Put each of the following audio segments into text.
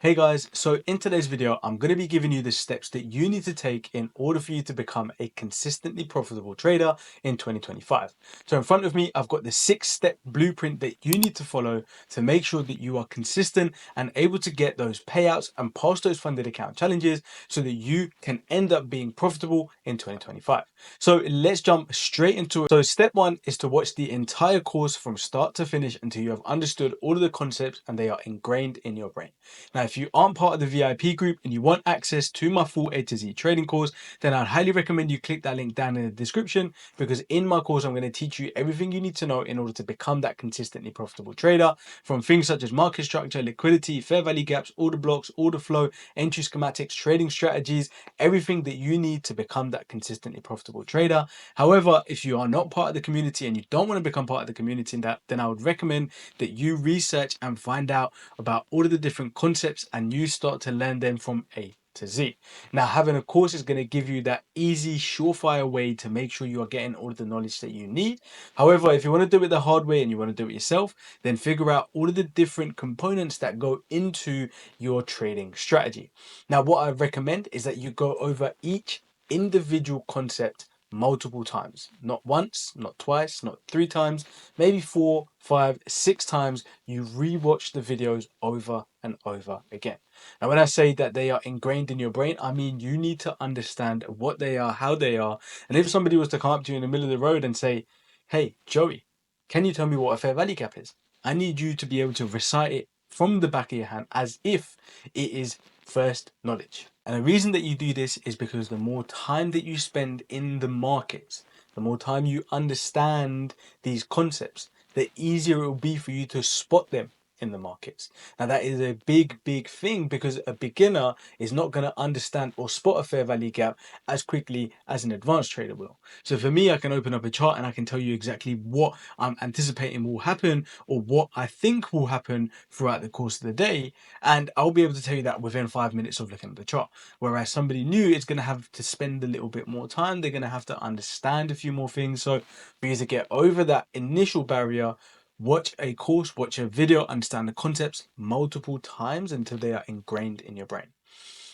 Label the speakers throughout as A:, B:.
A: Hey guys, so in today's video, I'm going to be giving you the steps that you need to take in order for you to become a consistently profitable trader in 2025. So in front of me, I've got the 6-step blueprint that you need to follow to make sure that you are consistent and able to get those payouts and pass those funded account challenges so that you can end up being profitable in 2025. So let's jump straight into it. So step one is to watch the entire course from start to finish until you have understood all of the concepts and they are ingrained in your brain. Now, if you aren't part of the VIP group and you want access to my full A to Z trading course, then I'd highly recommend you click that link down in the description, because in my course, I'm going to teach you everything you need to know in order to become that consistently profitable trader, from things such as market structure, liquidity, fair value gaps, order blocks, order flow, entry schematics, trading strategies, everything that you need to become that consistently profitable trader. However, if you are not part of the community and you don't want to become part of the community, then I would recommend that you research and find out about all of the different concepts and you start to learn them from A to Z. Now, having a course is going to give you that easy, surefire way to make sure you are getting all of the knowledge that you need. However, if you want to do it the hard way and you want to do it yourself, then figure out all of the different components that go into your trading strategy. Now, what I recommend is that you go over each individual concept multiple times, not once, not twice, not 3 times, maybe 4, 5, 6 times. You rewatch the videos over and over again. Now, when I say that they are ingrained in your brain, I mean you need to understand what they are, how they are. And if somebody was to come up to you in the middle of the road and say, "Hey, Joey, can you tell me what a fair value gap is?" I need you to be able to recite it from the back of your hand as if it is first knowledge. And the reason that you do this is because the more time that you spend in the markets, the more time you understand these concepts, the easier it will be for you to spot them in the markets. Now, that is a big thing, because a beginner is not going to understand or spot a fair value gap as quickly as an advanced trader will. So for me, I can open up a chart and I can tell you exactly what I'm anticipating will happen or what I think will happen throughout the course of the day. And I'll be able to tell you that within 5 minutes of looking at the chart. Whereas somebody new is going to have to spend a little bit more time. They're going to have to understand a few more things. So for you to get over that initial barrier, watch a course, watch a video, understand the concepts multiple times until they are ingrained in your brain.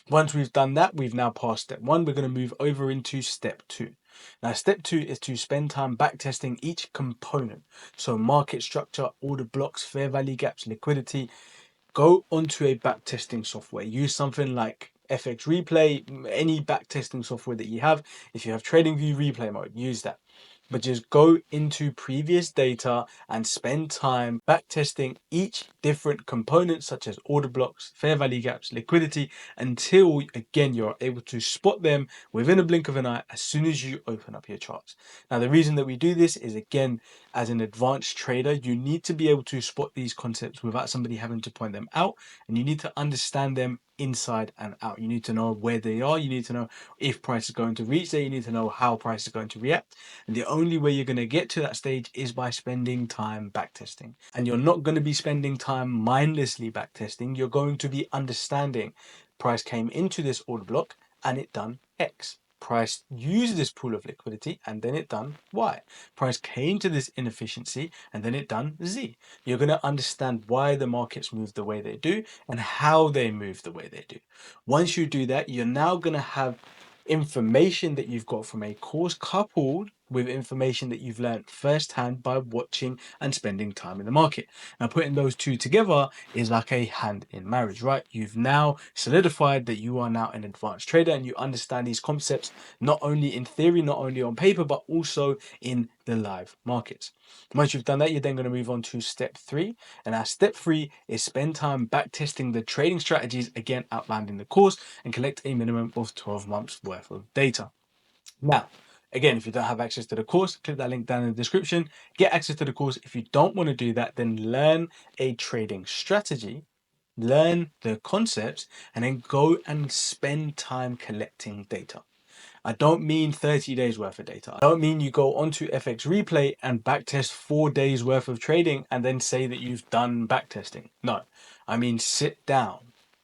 A: Once we've done that, we've now passed step one. We're going to move over into step two. Now, step two is to spend time backtesting each component. So market structure, order blocks, fair value gaps, liquidity. Go onto a backtesting software. Use something like FX Replay, any backtesting software that you have. If you have TradingView Replay Mode, use that. But just go into previous data and spend time backtesting each different component, such as order blocks, fair value gaps, liquidity, until again you're able to spot them within a blink of an eye as soon as you open up your charts. Now, the reason that we do this is, again, as an advanced trader, you need to be able to spot these concepts without somebody having to point them out, and you need to understand them inside and out. You need to know where they are. You need to know if price is going to reach there. You need to know how price is going to react. And the only way you're going to get to that stage is by spending time backtesting. And you're not going to be spending time mindlessly backtesting. You're going to be understanding price came into this order block and it done X. Price used this pool of liquidity and then it done Y. Price came to this inefficiency and then it done Z. You're going to understand why the markets move the way they do and how they move the way they do. Once you do that, you're now going to have information that you've got from a course coupled with information that you've learned firsthand by watching and spending time in the market. Now, putting those two together is like a hand in marriage, right? You've now solidified that you are now an advanced trader and you understand these concepts not only in theory, not only on paper, but also in the live markets. Once you've done that, you're then going to move on to step three. And our step three is spend time backtesting the trading strategies, again outlined in the course, and collect a minimum of 12 months worth of data. Now, again, if you don't have access to the course, click that link down in the description. Get access to the course. If you don't want to do that, then learn a trading strategy, learn the concepts, and then go and spend time collecting data. I don't mean 30 days worth of data. I don't mean you go onto FX Replay and backtest 4 days worth of trading and then say that you've done backtesting. No, I mean sit down,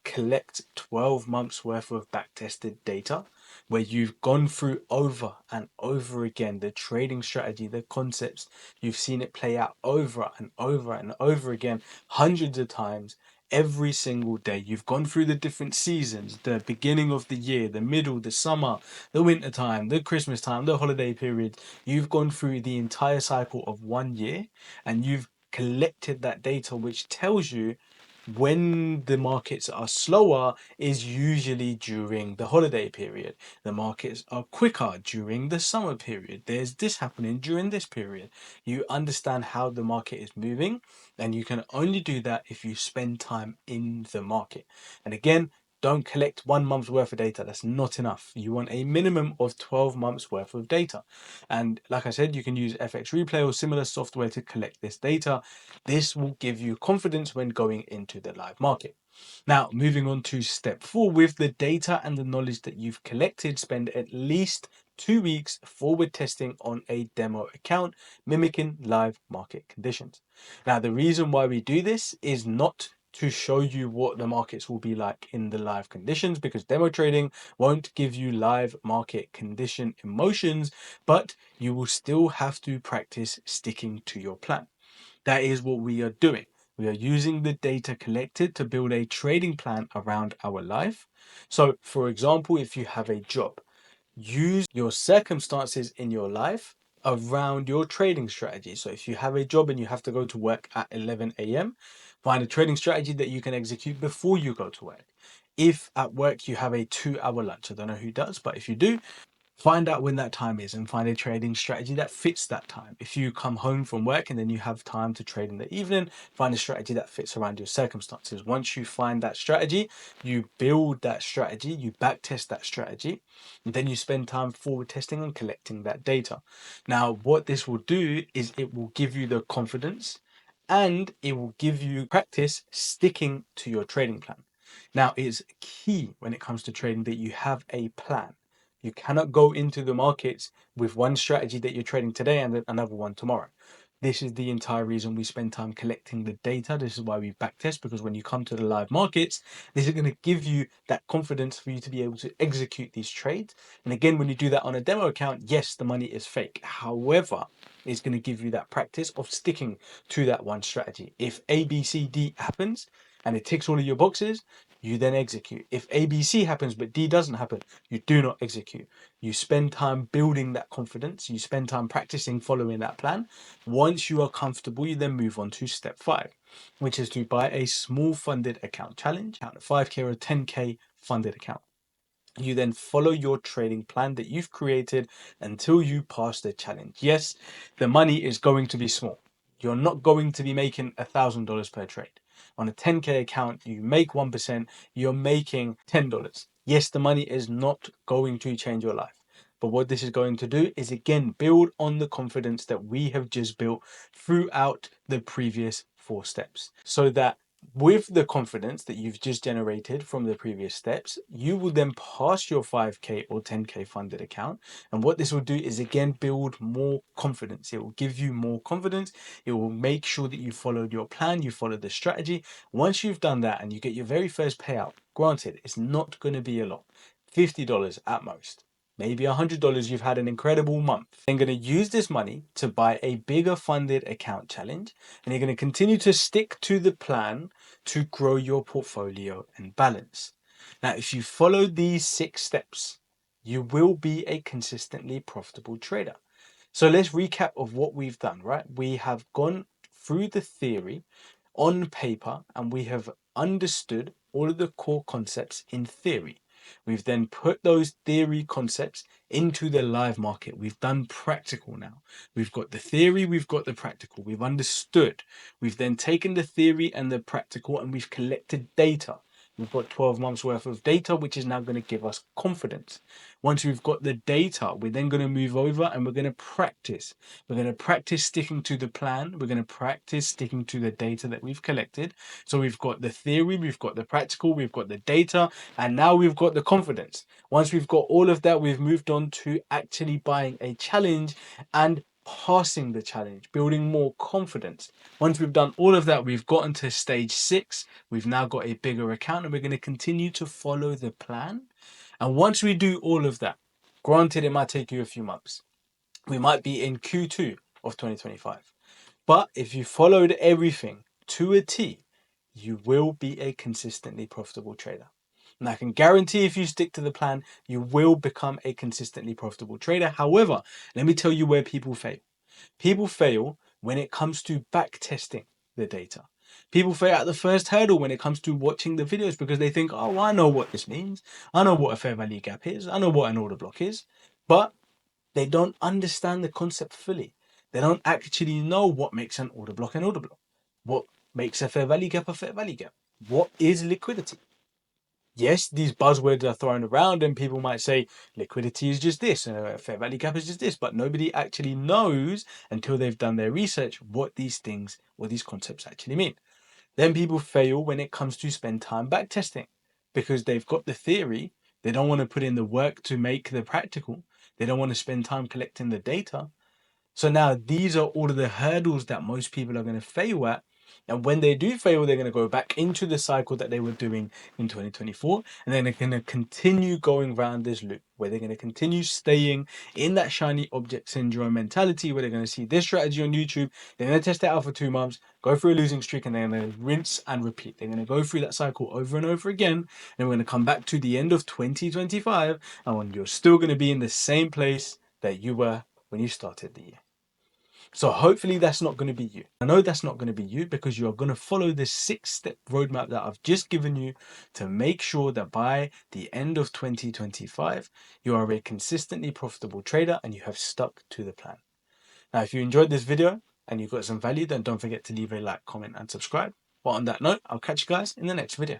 A: collect 12 months worth of backtested data where you've gone through over and over again the trading strategy, the concepts. You've seen it play out over and over and over again, hundreds of times. every single day. You've gone through the different seasons, the beginning of the year, the middle, the summer, the winter time, the Christmas time, the holiday period. You've gone through the entire cycle of 1 year, and you've collected that data, which tells you when the markets are slower is usually during the holiday period. The markets are quicker during the summer period. There's this happening during this period. You understand how the market is moving, and you can only do that if you spend time in the market. And again, don't collect 1 month's worth of data. That's not enough. You want a minimum of 12 months worth of data. And like I said, you can use FX Replay or similar software to collect this data. This will give you confidence when going into the live market. Now, moving on to step 4, with the data and the knowledge that you've collected, spend at least 2 weeks forward testing on a demo account, mimicking live market conditions. Now, the reason why we do this is not to show you what the markets will be like in the live conditions, because demo trading won't give you live market condition emotions, but you will still have to practice sticking to your plan. That is what we are doing. We are using the data collected to build a trading plan around our life. So, for example, if you have a job, use your circumstances in your life around your trading strategy. So, if you have a job and you have to go to work at 11 a.m., find a trading strategy that you can execute before you go to work. If at work you have a 2 hour lunch, I don't know who does, but if you do, find out when that time is and find a trading strategy that fits that time. If you come home from work and then you have time to trade in the evening, find a strategy that fits around your circumstances. Once you find that strategy, you build that strategy, you back test that strategy, and then you spend time forward testing and collecting that data. Now, what this will do is it will give you the confidence and it will give you practice sticking to your trading plan. Now, it's key when it comes to trading that you have a plan. You cannot go into the markets with one strategy that you're trading today and then another one tomorrow. This is the entire reason we spend time collecting the data. This is why we backtest, because when you come to the live markets, this is going to give you that confidence for you to be able to execute these trades. And again, when you do that on a demo account, yes, the money is fake. However, it's going to give you that practice of sticking to that one strategy. If A, B, C, D happens and it ticks all of your boxes, you then execute. If A, B, C happens but D doesn't happen, you do not execute. You spend time building that confidence. You spend time practicing following that plan. Once you are comfortable, you then move on to step 5, which is to buy a small funded account challenge, a 5K or a 10K funded account. You then follow your trading plan that you've created until you pass the challenge. Yes, the money is going to be small. You're not going to be making $1,000 per trade. On a 10K account, you make 1%, you're making $10. Yes, the money is not going to change your life. But what this is going to do is again build on the confidence that we have just built throughout the previous 4 steps, so that with the confidence that you've just generated from the previous steps, you will then pass your 5K or 10K funded account. And what this will do is again build more confidence. It will give you more confidence. It will make sure that you followed your plan, you followed the strategy. Once you've done that and you get your very first payout, granted, it's not going to be a lot, $50 at most. Maybe $100, you've had an incredible month. Then going to use this money to buy a bigger funded account challenge, and you're going to continue to stick to the plan to grow your portfolio and balance. Now, if you follow these 6 steps, you will be a consistently profitable trader. So let's recap of what we've done, right? We have gone through the theory on paper and we have understood all of the core concepts in theory. We've then put those theory concepts into the live market. We've done practical now. We've got the theory, we've got the practical, we've understood. We've then taken the theory and the practical and we've collected data. We've got 12 months worth of data, which is now going to give us confidence. Once we've got the data, we're then going to move over and we're going to practice. We're going to practice sticking to the plan. We're going to practice sticking to the data that we've collected. So we've got the theory, we've got the practical, we've got the data, and now we've got the confidence. Once we've got all of that, we've moved on to actually buying a challenge and passing the challenge, building more confidence. Once we've done all of that, we've gotten to stage 6. We've now got a bigger account and we're going to continue to follow the plan. And once we do all of that, granted, it might take you a few months. We might be in Q2 of 2025. But if you followed everything to a T, you will be a consistently profitable trader. And I can guarantee if you stick to the plan, you will become a consistently profitable trader. However, let me tell you where people fail. People fail when it comes to back testing the data. People fail at the first hurdle when it comes to watching the videos because they think, oh, I know what this means. I know what a fair value gap is. I know what an order block is. But they don't understand the concept fully. They don't actually know what makes an order block an order block. What makes a fair value gap a fair value gap? What is liquidity? Yes, these buzzwords are thrown around and people might say liquidity is just this, fair value gap is just this, but nobody actually knows until they've done their research what these things, what these concepts actually mean. Then people fail when it comes to spend time back testing because they've got the theory, they don't want to put in the work to make the practical, they don't want to spend time collecting the data. So now these are all of the hurdles that most people are going to fail at. And when they do fail, they're going to go back into the cycle that they were doing in 2024. And then they're going to continue going around this loop where they're going to continue staying in that shiny object syndrome mentality where they're going to see this strategy on YouTube. They're going to test it out for 2 months, go through a losing streak, and they're going to rinse and repeat. They're going to go through that cycle over and over again. And we're going to come back to the end of 2025. And when you're still going to be in the same place that you were when you started the year. So hopefully that's not going to be you. I know that's not going to be you because you're going to follow this 6-step roadmap that I've just given you to make sure that by the end of 2025, you are a consistently profitable trader and you have stuck to the plan. Now, if you enjoyed this video and you got some value, then don't forget to leave a like, comment, and subscribe. But on that note, I'll catch you guys in the next video.